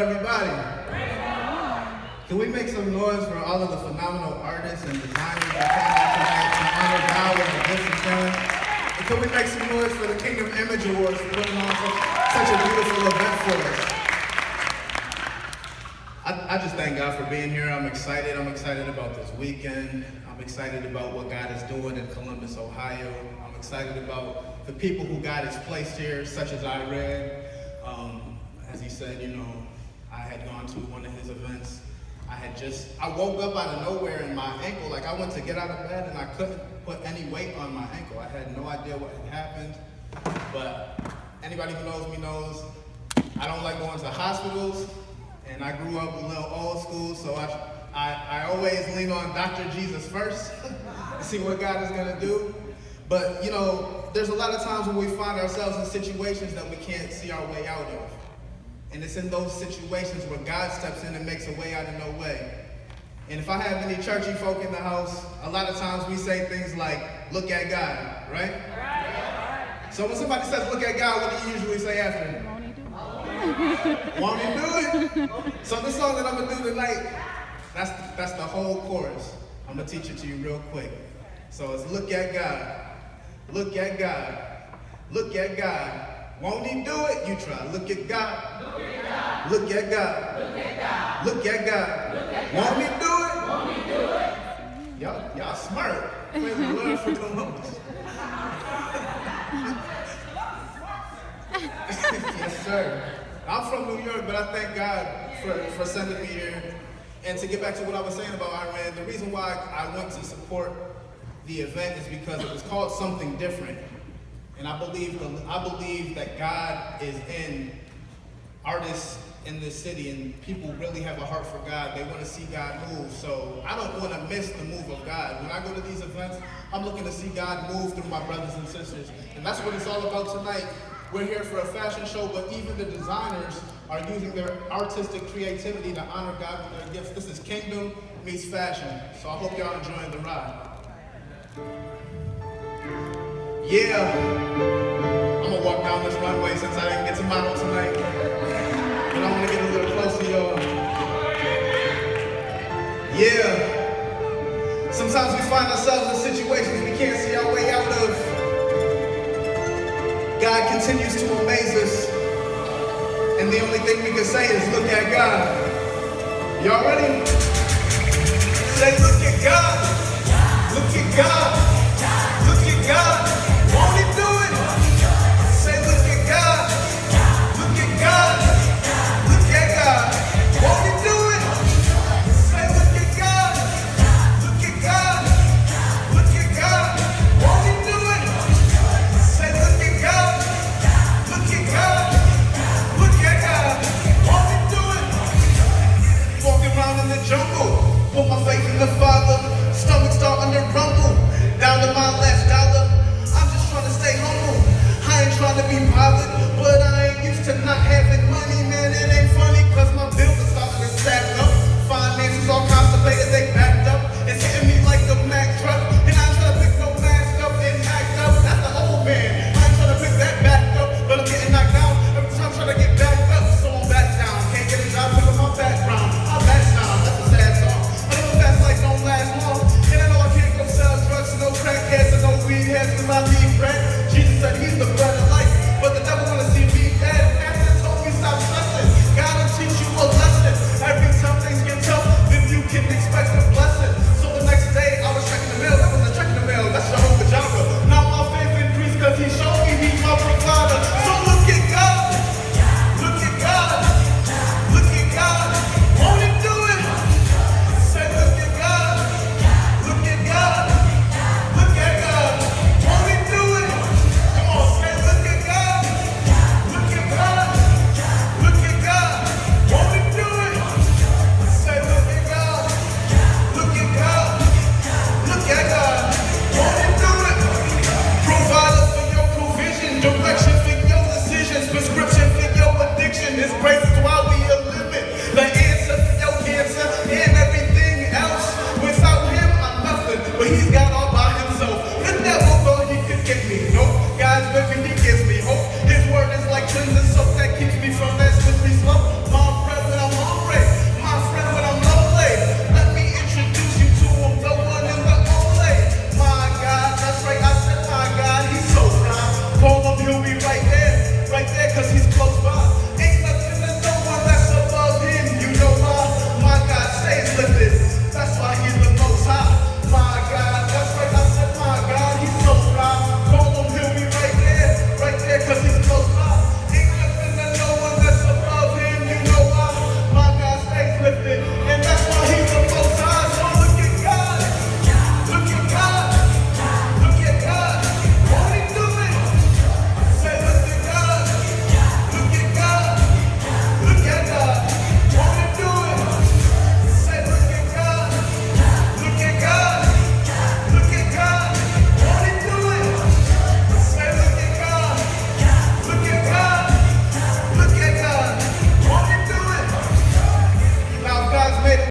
Everybody, can we make some noise for all of the phenomenal artists and designers that came out tonight to honor God with a gift of talent? And can we make some noise for the Kingdom Image Awards for putting on such a beautiful event for us? I just thank God for being here. I'm excited. I'm excited about this weekend. I'm excited about what God is doing in Columbus, Ohio. I'm excited about the people who God has placed here, such as I read. As he said, I had gone to one of his events. I woke up out of nowhere and my ankle, like I went to get out of bed and I couldn't put any weight on my ankle. I had no idea what had happened, but anybody who knows me knows I don't like going to hospitals, and I grew up a little old school, so I always lean on Dr. Jesus first to see what God is gonna do. But there's a lot of times when we find ourselves in situations that we can't see our way out of. And it's in those situations where God steps in and makes a way out of no way. And if I have any churchy folk in the house, a lot of times we say things like, look at God, right? Right. So when somebody says, look at God, what do you usually say after? Won't he do it? So the song that I'm gonna do tonight, that's the whole chorus. I'm gonna teach it to you real quick. So it's look at God, look at God, look at God. Won't he do it? You try. Look at God. Look at God. Look at God. Look at God. Look at God. Look at God. Won't he do it? Won't he do it? Y'all smart. Praise the Lord for Columbus. Yes, sir. I'm from New York, but I thank God for sending me here. And to get back to what I was saying about Iran, the reason why I went to support the event is because it was called Something Different. And I believe that God is in artists in this city, and people really have a heart for God. They want to see God move. So I don't want to miss the move of God. When I go to these events, I'm looking to see God move through my brothers and sisters. And that's what it's all about tonight. We're here for a fashion show, but even the designers are using their artistic creativity to honor God with their gifts. This is Kingdom meets fashion. So I hope y'all enjoying the ride. Yeah, I'm gonna walk down this runway since I didn't get to model tonight. But I wanna get a little close to y'all. Yeah, sometimes we find ourselves in situations we can't see our way out of. God continues to amaze us. And the only thing we can say is look at God. Y'all ready? Say look at God. Look at God. Look at God.